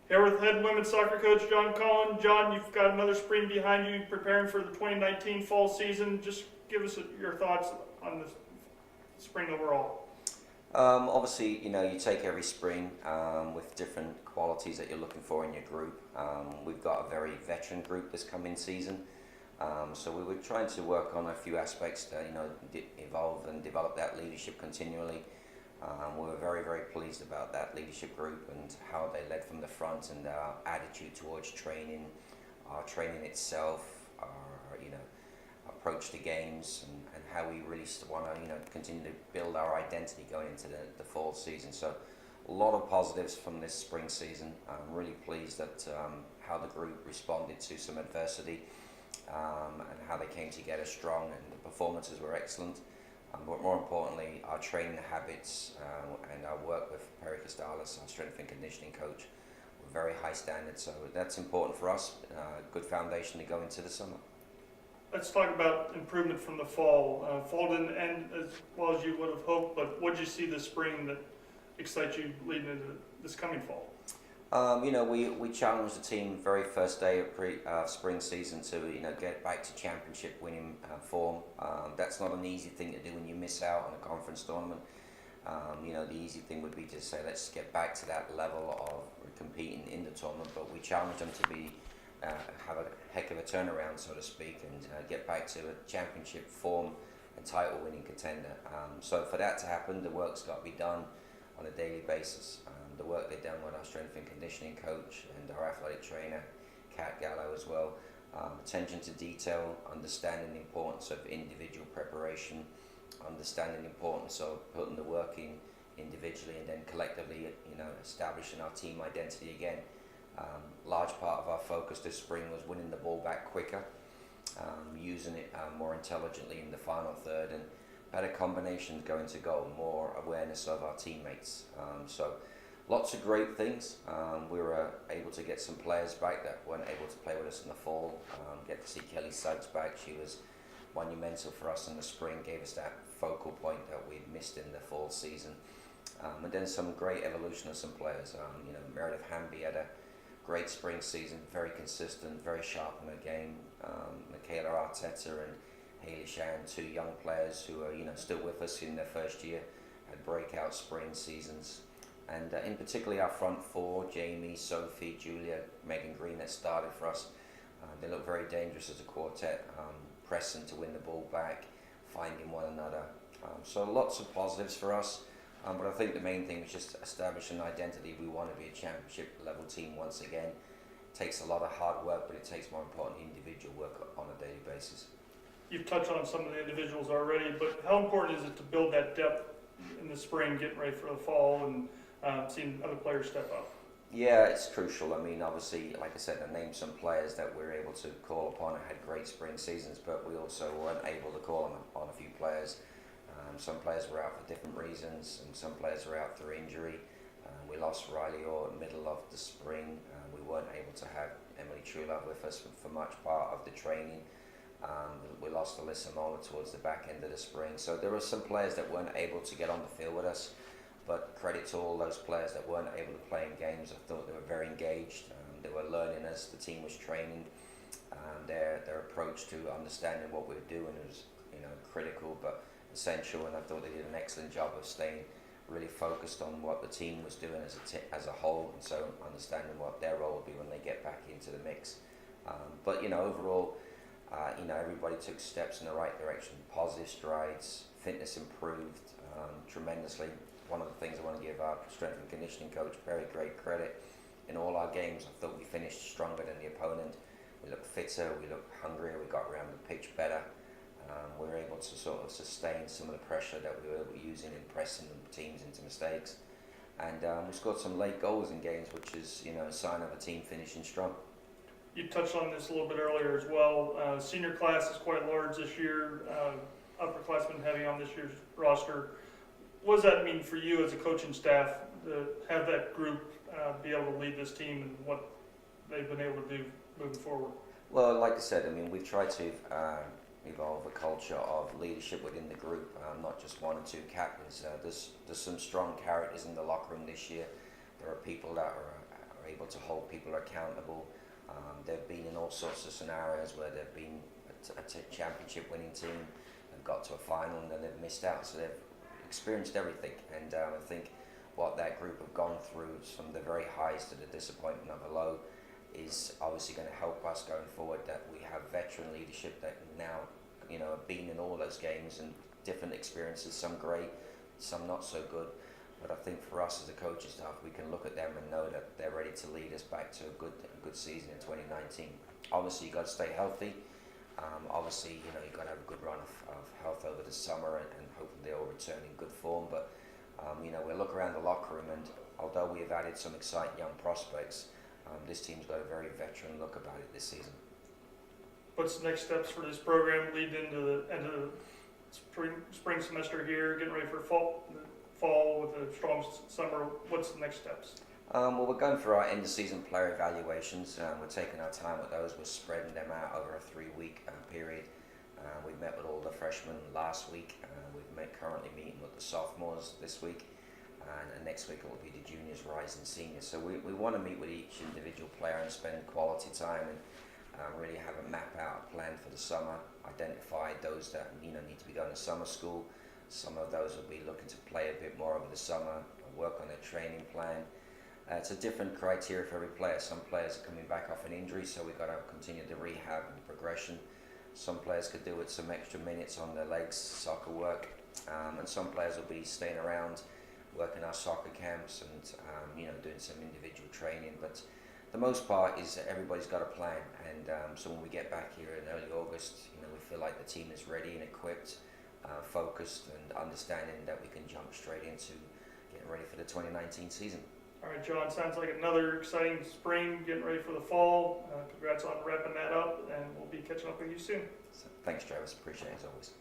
Here with head women's soccer coach John Cullen. John, you've got another spring behind you preparing for the 2019 fall season. Just give us your thoughts on the spring overall. Obviously, you take every spring with different qualities that you're looking for in your group. We've got a very veteran group this coming season. So we were trying to work on a few aspects to, evolve and develop that leadership continually. We were very, very pleased about that leadership group and how they led from the front and our attitude towards training, our training itself, our, approach to games and how we really want to, continue to build our identity going into the fall season. So a lot of positives from this spring season. I'm really pleased at how the group responded to some adversity and how they came together strong, and the performances were excellent. But more importantly, our training habits and our work with Perry Costales, our strength and conditioning coach, were very high standards. So that's important for us. Good foundation to go into the summer. Let's talk about improvement from the fall. Fall didn't end as well as you would have hoped, but what did you see this spring that excites you leading into this coming fall? We challenged the team very first day of spring season to get back to championship winning form. That's not an easy thing to do when you miss out on a conference tournament. The easy thing would be to say let's get back to that level of competing in the tournament, but we challenged them to be have a heck of a turnaround, so to speak, and get back to a championship form and title winning contender. So for that to happen, the work's got to be done on a daily basis. The work they've done with our strength and conditioning coach and our athletic trainer, Kat Gallo, as well. Attention to detail, understanding the importance of individual preparation, understanding the importance of putting the work in individually and then collectively, establishing our team identity again. Large part of our focus this spring was winning the ball back quicker, using it more intelligently in the final third, and better combinations going to goal, more awareness of our teammates. So lots of great things. We were able to get some players back that weren't able to play with us in the fall. Get to see Kelly Suggs back. She was monumental for us in the spring, gave us that focal point that we'd missed in the fall season. And then some great evolution of some players. Meredith Hamby had a great spring season, very consistent, very sharp in her game. Michaela Arteta and Haley Shan, two young players who are still with us in their first year, had breakout spring seasons. And in particular our front four, Jamie, Sophie, Julia, Megan Green, that started for us. They look very dangerous as a quartet, pressing to win the ball back, finding one another. So lots of positives for us. But I think the main thing was just establishing an identity. We want to be a championship level team once again. It takes a lot of hard work, but it takes more importantly individual work on a daily basis. You've touched on some of the individuals already, but how important is it to build that depth in the spring, getting ready for the fall, and seeing other players step up? Yeah, it's crucial. I mean, obviously, like I said, I named some players that we were able to call upon and had great spring seasons, but we also weren't able to call on a few players. Some players were out for different reasons, and some players were out through injury. We lost Riley Orr in the middle of the spring. We weren't able to have Emily Trulove with us for much part of the training. We lost Alyssa Mola towards the back end of the spring. So there were some players that weren't able to get on the field with us, but credit to all those players that weren't able to play in games. I thought they were very engaged. They were learning as the team was training. Their approach to understanding what we were doing was critical but essential, and I thought they did an excellent job of staying really focused on what the team was doing as a whole, and so understanding what their role would be when they get back into the mix. But overall, everybody took steps in the right direction, positive strides, fitness improved tremendously. One of the things I want to give our strength and conditioning coach Perry great credit. In all our games, I thought we finished stronger than the opponent. We looked fitter, we looked hungrier, we got around the pitch better. We were able to sort of sustain some of the pressure that we were using in pressing teams into mistakes. And we scored some late goals in games, which is a sign of a team finishing strong. You touched on this a little bit earlier as well. Senior class is quite large this year, upperclassmen heavy on this year's roster. What does that mean for you as a coaching staff to have that group be able to lead this team and what they've been able to do moving forward? Well, like I said, we've tried to evolve a culture of leadership within the group, not just one or two captains. There's some strong characters in the locker room this year. There are people that are are able to hold people accountable. They've been in all sorts of scenarios where they've been a championship winning team and got to a final and then they've missed out. So they've experienced everything, and I think what that group have gone through, from the very highs to the disappointment of the low, is obviously going to help us going forward. That we have veteran leadership that now, have been in all those games and different experiences. Some great, some not so good. But I think for us as a coaching staff, we can look at them and know that they're ready to lead us back to a good season in 2019. Obviously, you got to stay healthy. Obviously, you got to have a good run of health over the summer, and hopefully they all return in good form. But we look around the locker room, and although we have added some exciting young prospects, this team's got a very veteran look about it this season. What's the next steps for this program leading into the end of the spring semester here, getting ready for fall with a strong summer? What's the next steps? Well, we're going through our end of season player evaluations. We're taking our time with those. We're spreading them out over a 3-week period. We met with all the freshmen last week. We've currently meeting with the sophomores this week. And next week it will be the juniors, rising seniors. So we want to meet with each individual player and spend quality time and really have a map out a plan for the summer, identify those that need to be going to summer school. Some of those will be looking to play a bit more over the summer, work on their training plan. It's a different criteria for every player. Some players are coming back off an injury, so we've got to continue the rehab and progression. Some players could do with some extra minutes on their legs, soccer work, and some players will be staying around, working our soccer camps and doing some individual training. But the most part is that everybody's got a plan, and so when we get back here in early August, we feel like the team is ready and equipped, focused, and understanding that we can jump straight into getting ready for the 2019 season. All right, John, sounds like another exciting spring, getting ready for the fall. Congrats on wrapping that up, and we'll be catching up with you soon. So, thanks, Travis. Appreciate it as always.